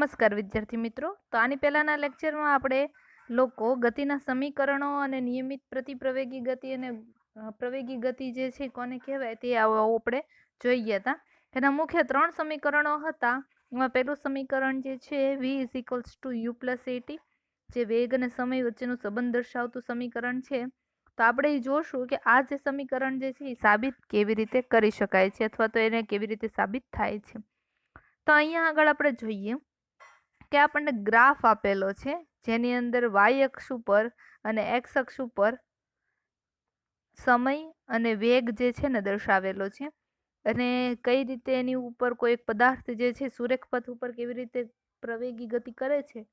નમસ્કાર વિદ્યાર્થી મિત્રો. તો આની પહેલાના લેક્ચરમાં આપણે લોકો ગતિના સમીકરણો અને નિયમિત પ્રતિપ્રવેગી ગતિ અને પ્રવેગી ગતિ જે છે કોને કહેવાય તે આપણે જોઈ ગયા હતા. એના મુખ્ય 3 સમીકરણો હતા. એમાં પહેલું સમીકરણ જે છે v = u + at, જે વેગ અને સમય વચ્ચેનો સંબંધ દર્શાવતું સમીકરણ છે. તો આપણે જોશું કે આ જે સમીકરણ જે છે એ સાબિત કેવી રીતે કરી શકાય છે અથવા તો એને કેવી રીતે સાબિત થાય છે. તો અહીંયા આગળ આપણે જોઈએ કે આપણને ગ્રાફ આપેલો છે, જેની અંદર y અક્ષ ઉપર અને x અક્ષ ઉપર સમય અને વેગ જે છે ને દર્શાવેલો છે, અને કઈ રીતે એની ઉપર કોઈ એક પદાર્થ જે છે સુરેખ પથ ઉપર કેવી રીતે પ્રવેગી ગતિ કરે છે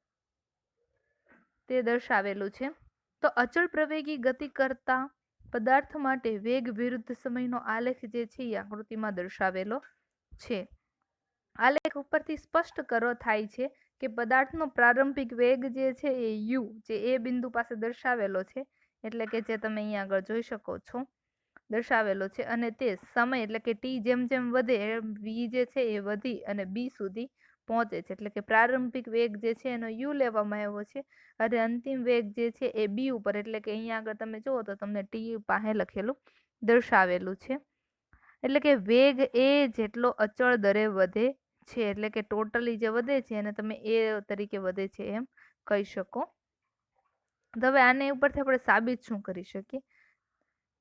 તે દર્શાવેલું છે. તો અચળ પ્રવેગી ગતિ કરતા પદાર્થ માટે વેગ વિરુદ્ધ સમયનો આલેખ જે છે એ આકૃતિમાં દર્શાવેલો છે. આલેખ ઉપરથી સ્પષ્ટ થાય છે કે પદાર્થનો પ્રારંભિક વેગ જે છે એ u, જે એ બિંદુ પાસે દર્શાવેલો છે, એટલે કે જે તમે અહીંયા આગળ જોઈ શકો છો દર્શાવેલો છે, અને તે સમય એટલે કે t જેમ જેમ વધે v જે છે એ વધી અને b સુધી પહોંચે છે. એટલે કે પ્રારંભિક વેગ જે છે એનો u લેવામાં આવ્યો છે અને અંતિમ વેગ જે છે એ b ઉપર, એટલે કે અહીંયા આગળ તમે જુઓ તો તમને t પાસે લખેલું દર્શાવેલું છે. એટલે કે વેગ એ જેટલો અચળ દરે વધે છે, એટલે કે ટોટલી જે વધે છે એને તમે એ તરીકે વધે છે એમ કહી શકો. તો હવે આને ઉપરથી આપણે સાબિત શું કરી શકીએ?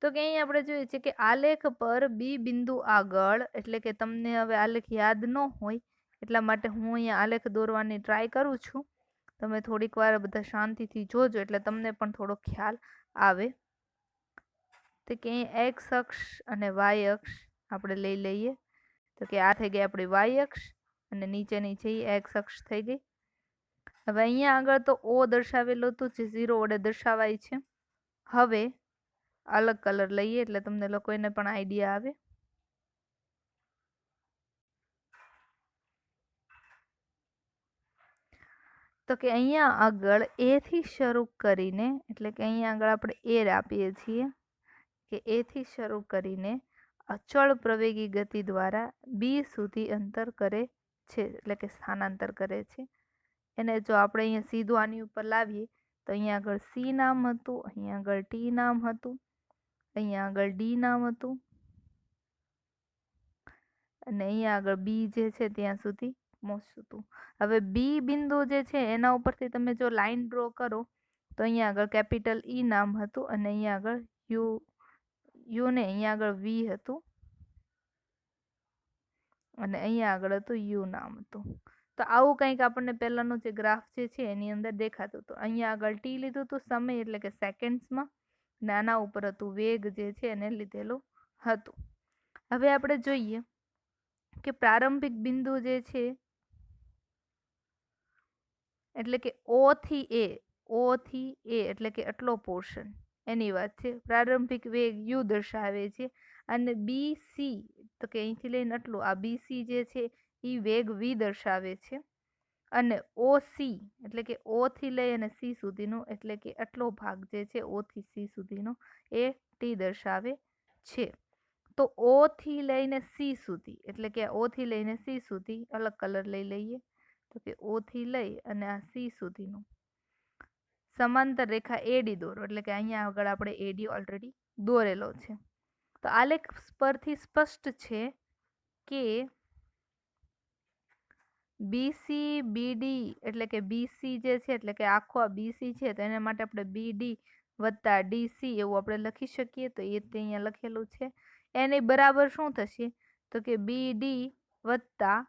તો કે અહીં આપણે જોઈએ છે કે આલેખ પર બી બિંદુ આગળ, એટલે કે તમને હવે આલેખ યાદ ન હોય એટલા માટે હું અહીંયા આલેખ દોરવાની ટ્રાય કરું છું. તમે થોડીક વાર બધા શાંતિથી જોજો એટલે તમને પણ થોડો ખ્યાલ આવે. તો કે એક્સ અક્ષ અને વાય અક્ષ આપણે લઈ લઈએ. તો કે આ થઈ ગઈ આપણી વાય અક્ષ અને નીચેની છે એ એક્સ અક્ષ થઈ ગઈ. હવે અહીંયા આગળ તો ઓ દર્શાવેલો હતો જે 0 વડે દર્શાવાય છે. હવે અલગ કલર લઈએ એટલે તમને લોકોને પણ આઈડિયા આવે. તો કે અહીંયા આગળ એ થી શરૂ કરીને, એટલે કે અહીંયા આગળ આપણે એ આપીએ છીએ કે એ થી શરૂ કરીને અચળ પ્રવેગી ગતિ દ્વારા બી સુધી અંતર કરે છે, એટલે કે સ્થાનાંતર કરે છે. એને જો આપણે અહીંયા સીધું આની ઉપર લાવીએ તો અહીંયા આગળ સી નામ હતું, અહીંયા આગળ ટી નામ હતું, અહીંયા આગળ ડી નામ હતું અને અહીંયા આગળ બી જે છે ત્યાં સુધી પહોંચ્યું હતું. હવે બી બિંદુ જે છે એના ઉપરથી તમે જો લાઈન ડ્રો કરો તો અહીંયા આગળ કેપિટલ ઈ નામ હતું અને અહીંયા આગળ યુ ને અહીંયા આગળ વી હતું અને અહીંયા આગળ હતું યુ નામ હતું. તો આવું કંઈક આપણને પહેલાનો જે ગ્રાફ જે છે એની અંદર દેખાતું હતું. અહીંયા આગળ ટી લીધું હતું સમય, એટલે કે સેકન્ડ્સમાં, અને આના ઉપર હતું વેગ જે છે એને લીધેલું હતું. હવે આપણે જોઈએ કે પ્રારંભિક બિંદુ જે છે એટલે કે ઓ થી એ એટલે કે આટલો પોર્શન એની વાત છે. પ્રારંભિક વેગ યુ દર્શાવે છે અને બી સી, તો કે અહીંથી લઈને આટલું, આ બી સી જે છે એ વેગ વી દર્શાવે છે, અને ઓ સી એટલે કે ઓ થી લઈ અને સી સુધીનો, એટલે કે આટલો ભાગ જે છે ઓ થી સી સુધીનો એ ટી દર્શાવે છે. તો ઓ થી લઈને સી સુધી, એટલે કે ઓ થી લઈને સી સુધી અલગ કલર લઈ લઈએ. તો કે ઓ થી લઈ અને આ સી સુધીનું સમાંતર રેખા એડી દોરો, એટલે કે અહીંયા આગળ આપણે એડી ઓલરેડી દોરેલો છે. તો આલેખ પરથી સ્પષ્ટ છે કે બીસી બીડી, એટલે કે બીસી જે છે એટલે કે આખો આ બીસી છે તો એના માટે આપણે બીડી વત્તા ડીસી એવું આપણે લખી શકીએ. તો એ તે અહીંયા લખેલું છે. એની બરાબર શું થશે? તો કે બીડી વત્તા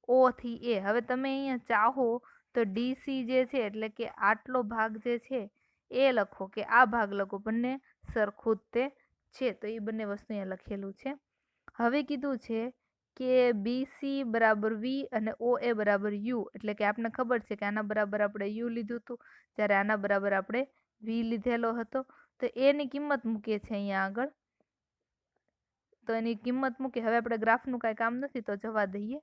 ઓ થી એ. હવે તમે અહીંયા ચાહો તો ડીસી જે છે એટલે કે આટલો ભાગ જે છે એ લખો કે આ ભાગ લખો, બંને સરખું જ તે છે. તો એ બંને વસ્તુ અહીંયા લખેલું છે. હવે કીધું છે કે બીસી બરાબર વી અને ઓ એ બરાબર યુ, એટલે કે આપણને ખબર છે કે આના બરાબર આપણે યુ લીધું હતું જ્યારે આના બરાબર આપણે વી લીધેલો હતો. તો એની કિંમત મૂકીએ છીએ અહીંયા આગળ. તો એની કિંમત મૂકી. હવે આપણે ગ્રાફનું કાંઈ કામ નથી તો જવા દઈએ.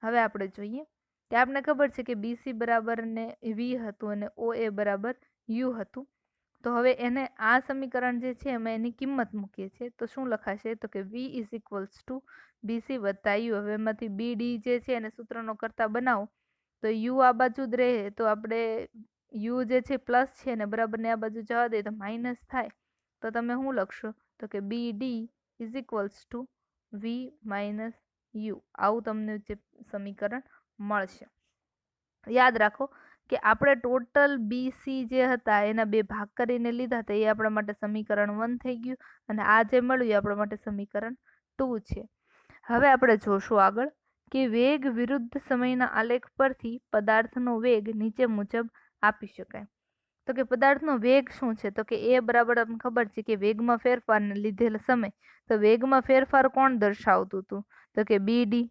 હવે આપણે જોઈએ કે આપણને ખબર છે કે બીસી બરાબર ને વી હતું અને ઓ એ બરાબર યુ હતું. તો હવે એને આ સમીકરણ જે છે એમાં એની કિંમત મૂકીએ છીએ તો શું લખાશે? તો કે V is equals to BC વત્તા યુ. હવે એમાંથી બી ડી જે છે એને સૂત્રનો કરતા બનાવો તો યુ આ બાજુ જ રહે, તો આપણે યુ જે છે પ્લસ છે ને બરાબર ને આ બાજુ જવા દે તો માઇનસ થાય. તો તમે શું લખશો? તો કે B D is equals to V minus U. આવું તમને જે સમીકરણ મળશે. યાદ રાખો કે આપણે ટોટલ બી સી જે હતા એના બે ભાગ કરીને લીધા હતા, એ આપણા માટે સમીકરણ 1 થઈ ગયું, અને આ જે મળ્યું એ આપણા માટે સમીકરણ 2 છે. હવે આપણે જોશું આગળ કે વેગ વિરુદ્ધ સમયના આલેખ પરથી પદાર્થનો વેગ નીચે મુજબ આપી શકાય. તો કે પદાર્થનો વેગ શું છે? તો કે એ બરાબર આપણને ખબર છે કે વેગમાં ફેરફારને લીધેલ સમય. તો વેગમાં ફેરફાર કોણ દર્શાવતું હતું? તો કે બી ડી.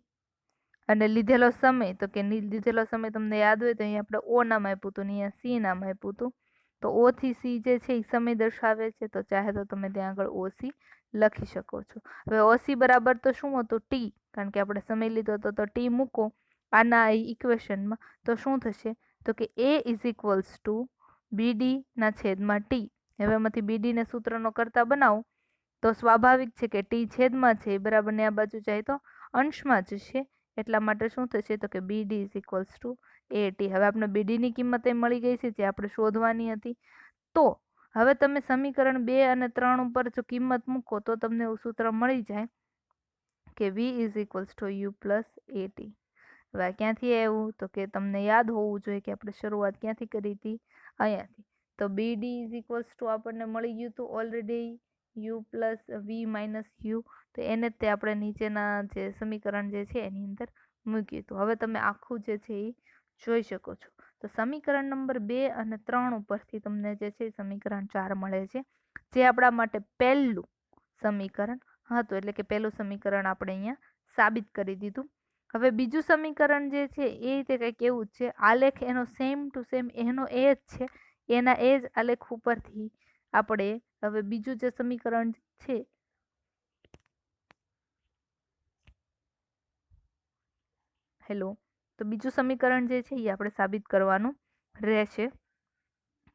અને લીધેલો સમય, તો કે લીધેલો સમય તમને યાદ હોય તો અહીંયા આપણે ઓ નામ આપ્યું હતું, અહીંયા સી નામ આપ્યું હતું. તો ઓ થી સી જે છે એ સમય દર્શાવે છે, તો ચાહે તો તમે ત્યાં આગળ ઓસી લખી શકો છો. હવે ઓસી બરાબર તો શું હતું? ટી, કારણ કે આપણે સમય લીધો હતો, તો ટી મૂકો આના ઇક્વેશનમાં, તો શું થશે? તો કે એ ઇઝ ઇક્વલ્સ ટુ બીડી ના છેદમાં ટી. હવે એમાંથી બીડી ને સૂત્રનો કરતા બનાવો તો સ્વાભાવિક છે કે ટી છેદમાં છે એ બરાબર ને આ બાજુ જાય તો અંશમાં જ છે. એટલા માટે શું થશે? તો કે B D is equals to A T. હવે આપણે બીડી ની કિંમત એ મળી ગઈ છે જે આપણે શોધવાની હતી. તો હવે તમે સમીકરણ 2 અને 3 ઉપર જો કિંમત મૂકો તો તમને એવું સૂત્ર મળી જાય કે V is equals to U plus A T. હવે આ ક્યાંથી આવ્યું? તો કે તમને યાદ હોવું જોઈએ કે આપણે શરૂઆત ક્યાંથી કરી હતી? અહીંયાથી. તો B D is equals to આપણને મળી ગયું હતું already U plus V minus U. તો એને જ તે આપણે નીચેના જે સમીકરણ જે છે એની અંદર મૂક્યું હતું. હવે તમે આખું જે છે એ જોઈ શકો છો. તો સમીકરણ નંબર 2 અને 3 ઉપરથી તમને જે છે સમીકરણ 4 મળે છે, જે આપણા માટે પહેલું સમીકરણ હતું. એટલે કે પહેલું સમીકરણ આપણે અહીંયા સાબિત કરી દીધું. હવે બીજું સમીકરણ જે છે એ રીતે કંઈક એવું જ છે. આલેખ એનો સેમ ટુ સેમ એનો એ જ છે, એના એ જ આલેખ ઉપરથી આપણે હવે બીજું જે સમીકરણ છે તો બીજું સમીકરણ જે છે એ આપણે સાબિત કરવાનું રહેશે.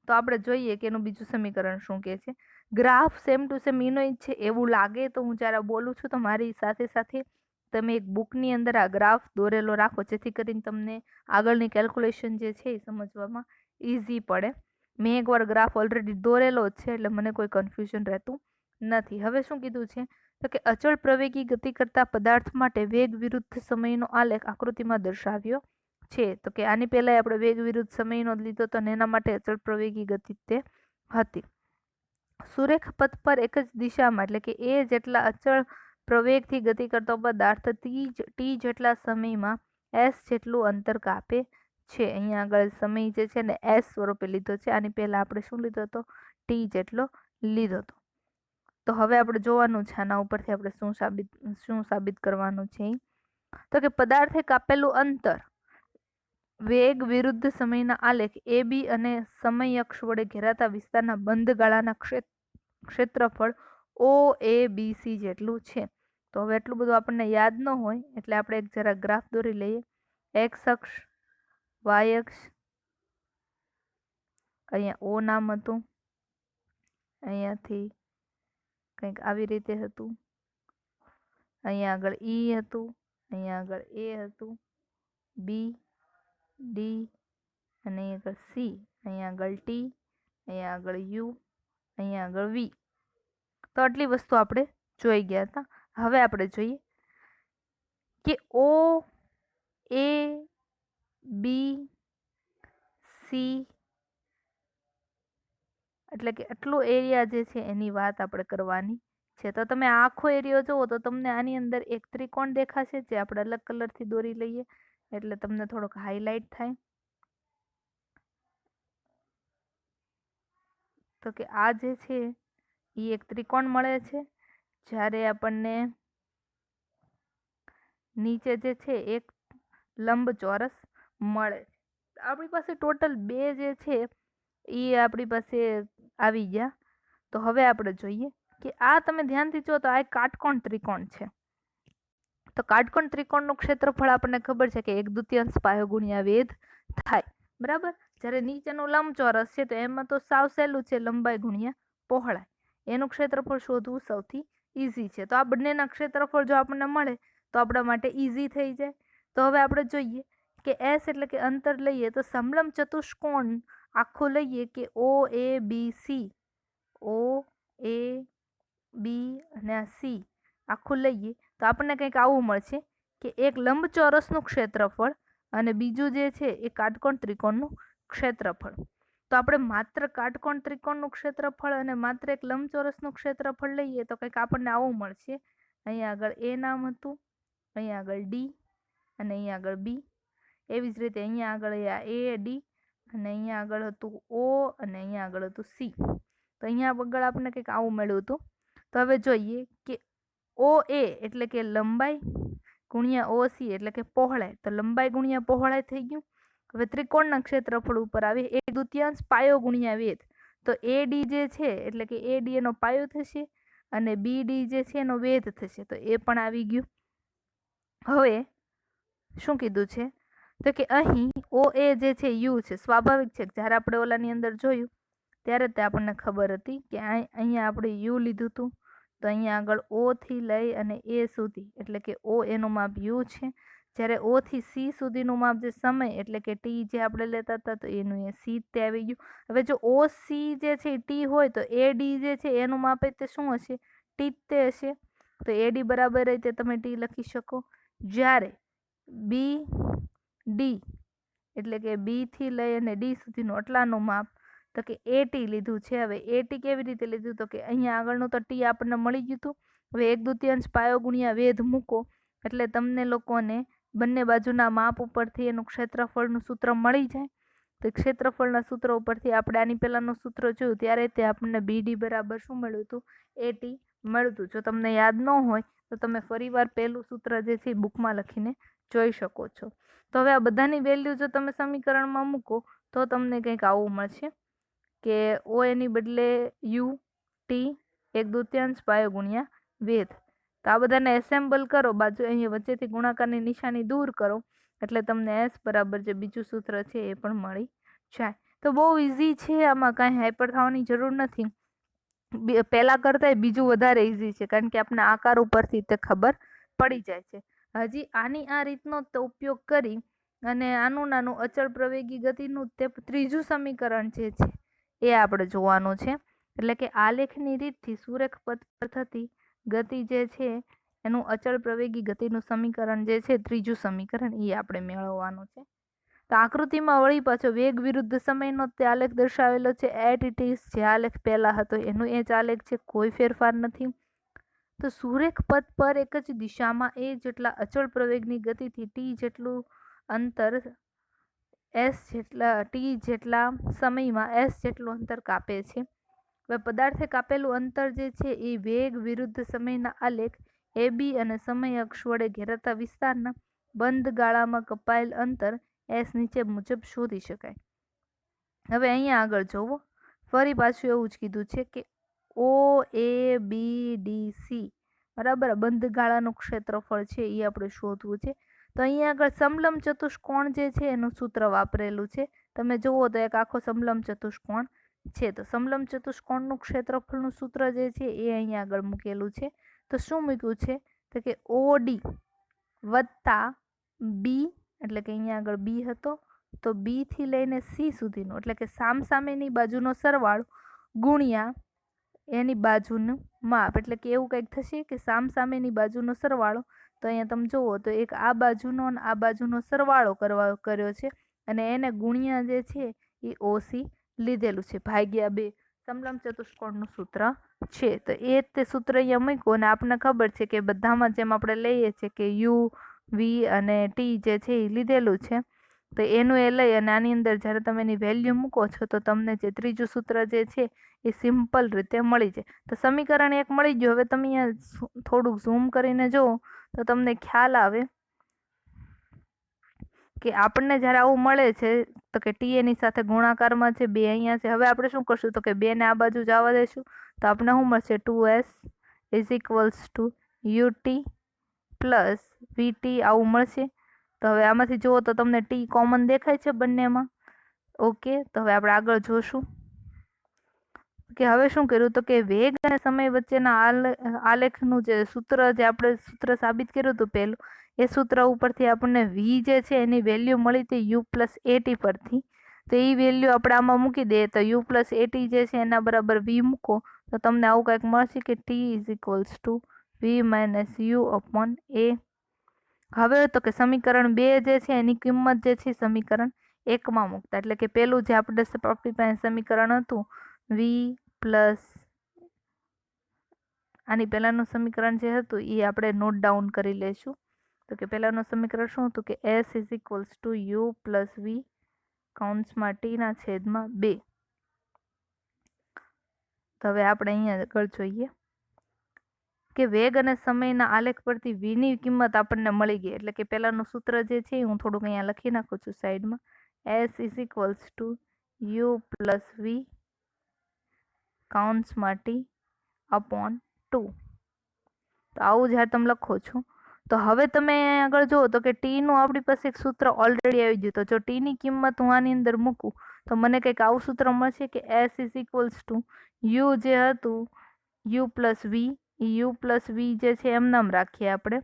તો આપણે જોઈએ કે એનું બીજું સમીકરણ શું કહે છે. ગ્રાફ સેમ ટુ સેમ એનો જ છે એવું લાગે તો હું જ્યારે બોલું છું તો મારી સાથે સાથે તમે એક બુકની અંદર આ ગ્રાફ દોરેલો રાખો, જેથી કરીને તમને આગળની કેલ્ક્યુલેશન જે છે એ સમજવામાં ઇઝી પડે. મેં એકવાર ગ્રાફ ઓલરેડી દોરેલો જ છે એટલે મને કોઈ કન્ફ્યુઝન રહેતું નથી. હવે શું કીધું છે? તો કે અચળ પ્રવેગી ગતિ કરતા પદાર્થ માટે વેગ વિરુદ્ધ સમયનો આલેખ આકૃતિમાં દર્શાવ્યો છે. તો કે આની પહેલા આપણે વેગ વિરુદ્ધ સમયનો લીધો તો એના માટે અચળ પ્રવેગી ગતિ તે હતી. સુરેખ પથ પર એક જ દિશામાં એટલે કે એ જેટલા અચળ પ્રવેગથી ગતિ કરતો પદાર્થ ટી જેટલા સમયમાં એસ જેટલું અંતર કાપે છે. અહીંયા આગળ સમય જે છે ને એસ સ્વરૂપે લીધો છે. આની પહેલા આપણે શું લીધો હતો? ટી જેટલો લીધો હતો. તો હવે આપણે જોવાનું છે આના ઉપરથી આપણે શું સાબિત કરવાનું છે. તો કે પદાર્થે કાપેલું અંતર વેગ વિરુદ્ધ સમયના આલેખ એ બી અને સમય અક્ષ વડે ઘેરાતા વિસ્તારના બંધ ગાળાના ક્ષેત્રફળ ઓ એ બી સી જેટલું છે. તો હવે એટલું બધું આપણને યાદ ન હોય એટલે આપણે એક જરા ગ્રાફ દોરી લઈએ. એક્સ અક્ષ, વાય અક્ષ, અહીંયા ઓ નામ હતું, અહીંયાથી કંઈક આવી રીતે હતું, અહીંયા આગળ ઈ હતું, અહીંયા આગળ એ હતું, બી, ડી અને અહીંયા આગળ સી, અહીંયા આગળ ટી, અહીંયા આગળ યુ, અહીંયા આગળ વી. તો આટલી વસ્તુ આપણે જોઈ ગયા હતા. હવે આપણે જોઈએ કે ઓ એ બી સી એટલે કે આટલો એરિયા જે છે એની વાત આપણે કરવાની છે. તો તમે આખો એરિયો જુઓ તો તમને આની અંદર એક ત્રિકોણ દેખાશે, જે આપણે અલગ કલરથી દોરી લઈએ એટલે તમને થોડોક હાઇલાઇટ થાય. તો કે આ જે છે એ એક ત્રિકોણ મળે છે, જ્યારે આપણને નીચે જે છે એક લંબચોરસ મળે. આપણી પાસે ટોટલ 2 જે છે એ આપણી પાસે આવી ગયા. તો હવે આપણે જોઈએ કે આ તમે ધ્યાનથી જો તો આ એક કાટકોણ ત્રિકોણ છે. તો કાટકોણ ત્રિકોણનું ક્ષેત્રફળ આપણને ખબર છે કે 1/2 પાયો ગુણ્યા વેધ થાય, બરાબર. જ્યારે નીચેનું લંબચોરસ છે તો એમાં તો સાવ સહેલું છે, લંબાઈ ગુણ્યા પહોળાઈ. એનું ક્ષેત્રફળ શોધવું સૌથી ઈઝી છે. તો આ બંનેના ક્ષેત્રફળ જો આપણને મળે તો આપણા માટે ઈઝી થઈ જાય. તો હવે આપણે જોઈએ કે એસ એટલે કે અંતર લઈએ તો સમલંબ ચતુષ્કોણ આખો લઈએ કે ઓ એ બી સી, ઓ એ બી અને આ સી આખું લઈએ તો આપણને કંઈક આવું મળશે કે એક લંબચોરસનું ક્ષેત્રફળ અને બીજું જે છે એ કાટકોણ ત્રિકોણનું ક્ષેત્રફળ. તો આપણે માત્ર કાટકોણ ત્રિકોણનું ક્ષેત્રફળ અને માત્ર એક લંબચોરસનું ક્ષેત્રફળ લઈએ તો કંઈક આપણને આવું મળશે. અહીંયા આગળ એ નામ હતું, અહીંયા આગળ ડી અને અહીંયા આગળ બી. એવી જ રીતે અહીંયા આગળ એ ડી અને અહીંયા આગળ હતું ઓ અને અહીંયા આગળ હતું સી. તો અહીંયા આગળ આપણે કંઈક આવું મળ્યું હતું. તો હવે જોઈએ કે ઓ એ એટલે કે લંબાઈ ગુણ્યા ઓ સી એટલે કે પહોળાઈ. તો લંબાઈ ગુણ્યા પહોળાઈ થઈ ગયું. હવે ત્રિકોણના ક્ષેત્રફળ ઉપર આવી 1/2 પાયો ગુણ્યા વેધ. તો એ ડી જે છે એટલે કે એ ડી એનો પાયો થશે અને બી ડી જે છે એનો વેધ થશે. તો એ પણ આવી ગયું. હવે શું કીધું છે તો કે અહીં ઓ એ જે છે યુ છે. સ્વાભાવિક છે કે જ્યારે આપણે ઓલાની અંદર જોયું ત્યારે તે આપણને ખબર હતી કે અહીંયા આપણે યુ લીધું હતું. તો અહીંયા આગળ ઓ થી લઈ અને એ સુધી એટલે કે ઓ એનું માપ યુ છે. જ્યારે ઓ થી સી સુધીનું માપ જે સમય એટલે કે ટી જે આપણે લેતા હતા તો એનું એ સી તે આવી ગયું. હવે જો ઓ સી જે છે ટી હોય તો એ ડી જે છે એનું માપ તે શું હશે? ટી તે હશે. તો એ ડી બરાબર રીતે તમે ટી લખી શકો. જ્યારે બી ડી એટલે કે બી થી લઈ અને ડી સુધીનું આટલાનું માપ તો કે એ ટી લીધું છે. હવે એ ટી કેવી રીતે લીધું તો કે અહીંયા આગળનું તો ટી આપણને મળી ગયું હતું. હવે 1/2 પાયો ગુણ્યા વેધ મૂકો એટલે તમને લોકોને બંને બાજુના માપ ઉપરથી એનું ક્ષેત્રફળનું સૂત્ર મળી જાય. તો ક્ષેત્રફળના સૂત્ર ઉપરથી આપણે આની પહેલાંનું સૂત્ર જોયું ત્યારે તે આપણને બીડી બરાબર શું મળ્યું હતું? એ ટી મળ્યું હતું. જો તમને યાદ ન હોય તો તમે ફરીવાર પહેલું સૂત્ર જે છે બુકમાં લખીને જોઈ શકો છો. તો હવે આ બધાની વેલ્યુ જો તમે સમીકરણમાં મૂકો તો તમને કંઈક આવું મળશે કે ઓ એની બદલે યુ ટી 1/2 પાયો ગુણ્યા વેધ. તો આ બધાને એસેમ્બલ કરો, બાજુ અહીંયા વચ્ચેથી ગુણાકારની નિશાની દૂર કરો એટલે તમને એસ બરાબર જે બીજું સૂત્ર છે એ પણ મળી જાય. તો બહુ ઇઝી છે, આમાં કાંઈ હાઈપર થવાની જરૂર નથી. પહેલા કરતાં બીજું વધારે ઇઝી છે કારણ કે આપણે આકાર ઉપરથી તે ખબર પડી જાય છે. હજી આની આ રીતનો ઉપયોગ કરી અને આનું નાનું અચળ પ્રવેગી ગતિનું તે ત્રીજું સમીકરણ જે છે એ આપણે જોવાનું છે. એટલે કે આલેખની રીતથી સુરેખ પથ પર થતી ગતિ જે છે એનું અચળ પ્રવેગી ગતિનું સમીકરણ જે છે ત્રીજું સમીકરણ એ આપણે મેળવવાનું છે. તો આકૃતિમાં વળી પાછો વેગ વિરુદ્ધ સમયનો તે આલેખ દર્શાવેલો છે. એટ ઇટ ઇઝ જે આલેખ પહેલા હતો એનું એ જ આલેખ છે, કોઈ ફેરફાર નથી. તો સુરેખ પથ પર એક જ દિશામાં એ જેટલા અચળ પ્રવેગની ગતિથી ટી જેટલું અંતર એસ જેટલા ટી જેટલા સમયમાં એસ જેટલું અંતર કાપે છે. હવે પદાર્થે કાપેલું અંતર જે છે એ વેગ વિરુદ્ધ સમયના આલેખ એ બી અને સમય અક્ષ વડે ઘેરાતા વિસ્તારના બંધ ગાળામાં કપાયેલ અંતર એસ નીચે મુજબ શોધી શકાય. હવે અહીંયા આગળ જોવો, ફરી પાછું એવું જ કીધું છે કે ઓ એ બી ડી સી બરાબર બંધ ગાળાનું ક્ષેત્રફળ છે એ આપણે શોધવું છે. તો અહીંયા આગળ સમલંબ ચતુષ્કોણ જે છે એનું સૂત્ર વાપરેલું છે. તમે જુઓ તો એક આખો સમલંબ ચતુષ્કોણ છે. તો સમલંબ ચતુષ્કોણનું ક્ષેત્રફળનું સૂત્ર જે છે એ અહીંયા આગળ મૂકેલું છે. તો શું મૂક્યું છે તો કે ઓ ડી વત્તા બી એટલે કે અહીંયા આગળ બી હતો તો બી થી લઈને સી સુધીનો એટલે કે સામસામેની બાજુનો સરવાળો ગુણ્યા એની બાજુનું માપ એટલે કે એવું કંઈક થશે કે સામસામેની બાજુનો સરવાળો. તો અહીંયા તમે જુઓ તો એક આ બાજુનો અને આ બાજુનો સરવાળો કર્યો છે અને એને ગુણ્યા જે છે એ ઓસી લીધેલું છે ભાગ્યા 2 સમલંબ ચતુષ્કોણનું સૂત્ર છે. તો એ તે સૂત્ર અહીંયા મૂક્યું અને આપણને ખબર છે કે બધામાં જેમ આપણે લઈએ છીએ કે યુ વી અને ટી જે છે એ લીધેલું છે. તો એનું એ લઈ અને આની અંદર જ્યારે તમે એની વેલ્યુ મૂકો છો તો તમને જે ત્રીજું સૂત્ર જે છે એ સિમ્પલ રીતે મળી જાય. તો સમીકરણ એક મળી ગયું. હવે તમે અહીંયા થોડુંક ઝૂમ કરીને જુઓ તો તમને ખ્યાલ આવે કે આપણને જ્યારે આવું મળે છે તો કે ટી એની સાથે ગુણાકારમાં છે, 2 અહીંયા છે. હવે આપણે શું કરશું તો કે 2 ને આ બાજુ જવા દઈશું તો આપણે શું મળશે 2s = ut પ્લસ vt આવું મળશે. તો હવે આમાંથી જુઓ તો તમને ટી કોમન દેખાય છે બંનેમાં. ઓકે, તો હવે આપણે આગળ જોશું. કે હવે શું કર્યું તો કે વેગ અને સમય વચ્ચેના આલેખનું જે સૂત્ર, જે આપણે સૂત્ર સાબિત કર્યું હતું પહેલું, એ સૂત્ર ઉપરથી આપણને v જે છે એની વેલ્યુ મળી હતી u પ્લસ એટી પરથી. તો એ વેલ્યુ આપણે આમાં મૂકી દઈએ તો u પ્લસ એટી જે છે એના બરાબર v મૂકો તો તમને આવું કંઈક મળશે કે t is equals to v minus u upon a. હવે તો કે સમીકરણ 2 જે છે એની કિંમત જે છે સમીકરણ 1 માં મૂકતા, એટલે કે પેલું જે આપણી પાસે સમીકરણ હતું v પ્લસ આની પહેલાનું સમીકરણ જે હતું એ આપણે નોટ ડાઉન કરી લેશું. તો કે પહેલાનું સમીકરણ શું હતું કે s is equals to U plus V કૌંસમાં t ના છેદમાં 2. તો હવે આપણે અહીંયા આગળ જોઈએ કે વેગ અને સમયના આલેખ પરથી v ની કિંમત આપણને મળી ગઈ. એટલે કે પહેલાનું સૂત્ર જે છે હું થોડુંક અહીંયા લખી નાખું છું સાઈડમાં. s is equals to U plus V કૌંસમાં t અપોન 2. તો આવું જ્યારે તમે લખો છો તો હવે તમે આગળ જુઓ તો કે ટી નું આપણી પાસે એક સૂત્ર ઓલરેડી આવી ગયું. તો જો ટી ની કિંમત હું આની અંદર મૂકું તો મને કંઈક આવું સૂત્ર મળશે કે s is equals to U જે હતું U plus V, U plus V જે છે એમ નામ રાખીએ આપણે,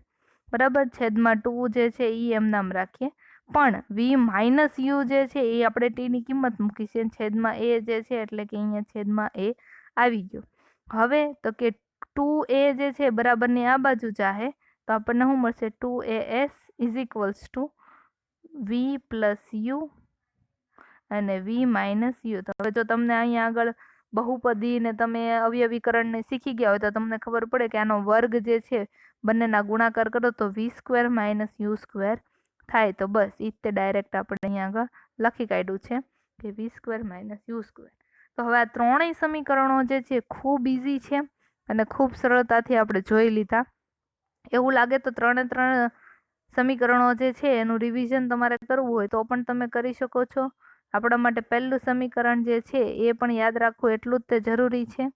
બરાબર, છેદમાં 2 જે છે એ એમ નામ રાખીએ, પણ વી માઇનસ યુ જે છે એ આપણે ટી ની કિંમત મૂકી છે છેદમાં એ જે છે, એટલે કે અહીંયા છેદમાં એ આવી ગયો. હવે તો કે 2a જે છે બરાબરની આ બાજુ જાહે તો આપણને શું મળશે 2as is equals to V plus U અને વી માઇનસ યુ. તો હવે જો તમને અહીંયા આગળ બહુપદી ને તમે અવયવીકરણને શીખી ગયા હોય તો તમને ખબર પડે કે આનો વર્ગ જે છે બંનેના ગુણાકાર કરો તો વી સ્ક્વેર માઇનસ યુ સ્ક્વેર થાય. તો બસ એ તે ડાયરેક્ટ આપણે અહીંયા આગળ લખી કાઢ્યું છે કે વી સ્ક્વેર માઇનસ યુ સ્ક્વેર. તો હવે આ ત્રણેય સમીકરણો જે છે ખૂબ ઇઝી છે અને ખૂબ સરળતાથી આપણે જોઈ લીધા. એવું લાગે તો 3 સમીકરણો જે છે એનું રિવિઝન તમારે કરવું હોય તો પણ તમે કરી શકો છો. આપણા માટે પહેલું સમીકરણ જે છે એ પણ યાદ રાખવું એટલું જ તે જરૂરી છે.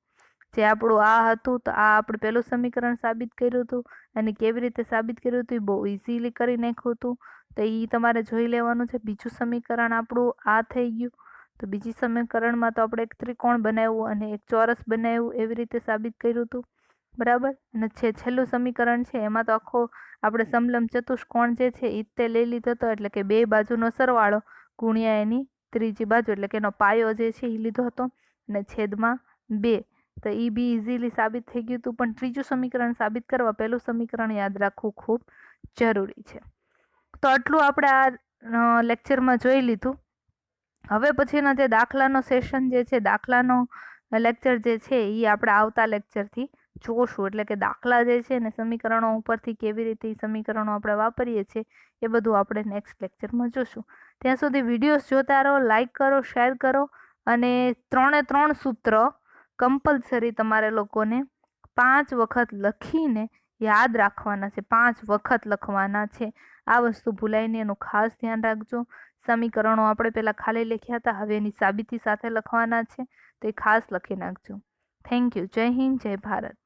જે આપણું આ હતું તો આ આપણે પહેલું સમીકરણ સાબિત કર્યું હતું અને કેવી રીતે સાબિત કર્યું હતું એ બહુ ઇઝીલી કરી નાખ્યું હતું. તો એ તમારે જોઈ લેવાનું છે. બીજું સમીકરણ આપણું આ થઈ ગયું. તો બીજી સમીકરણમાં તો આપણે એક ત્રિકોણ બનાવ્યું અને એક ચોરસ બનાવ્યું, એવી રીતે સાબિત કર્યું હતું, બરાબર. અને છેલ્લું સમીકરણ છે એમાં તો આખો આપણે સમલંબ ચતુષ્કોણ જે છે એ તે લઈ લીધો હતો, એટલે કે બે બાજુનો સરવાળો ગુણ્યા એની ત્રીજી બાજુ, એટલે કે એનો પાયો જે છે એ લીધો હતો અને છેદમાં 2. તો એ બી ઇઝીલી સાબિત થઈ ગયું હતું. પણ ત્રીજું સમીકરણ સાબિત કરવા પહેલું સમીકરણ યાદ રાખવું ખૂબ જરૂરી છે. તો આટલું આપણે આ લેક્ચરમાં જોઈ લીધું. હવે પછીના જે દાખલાનો સેશન જે છે, દાખલાનો લેક્ચર જે છે એ આપણે આવતા લેક્ચરથી જોશું. એટલે કે દાખલા જે છે ને સમીકરણો ઉપરથી કેવી રીતે સમીકરણો આપણે વાપરીએ છીએ એ બધું આપણે નેક્સ્ટ લેક્ચરમાં જોશું. ત્યાં સુધી વિડીયોઝ જોતા રહો, લાઈક કરો, શેર કરો અને 3 સૂત્ર કમ્પલસરી તમારે લોકોને 5 વખત લખીને યાદ રાખવાના છે. 5 વખત લખવાના છે. આ વસ્તુ ભૂલાય નહીં, એનું ખાસ ધ્યાન રાખજો. સમીકરણો આપણે પહેલા ખાલી લખ્યા હતા, હવે એની સાબિતી સાથે લખવાના છે, તો એ ખાસ લખી નાખજો. Thank you. જય હિન્દ, જય ભારત.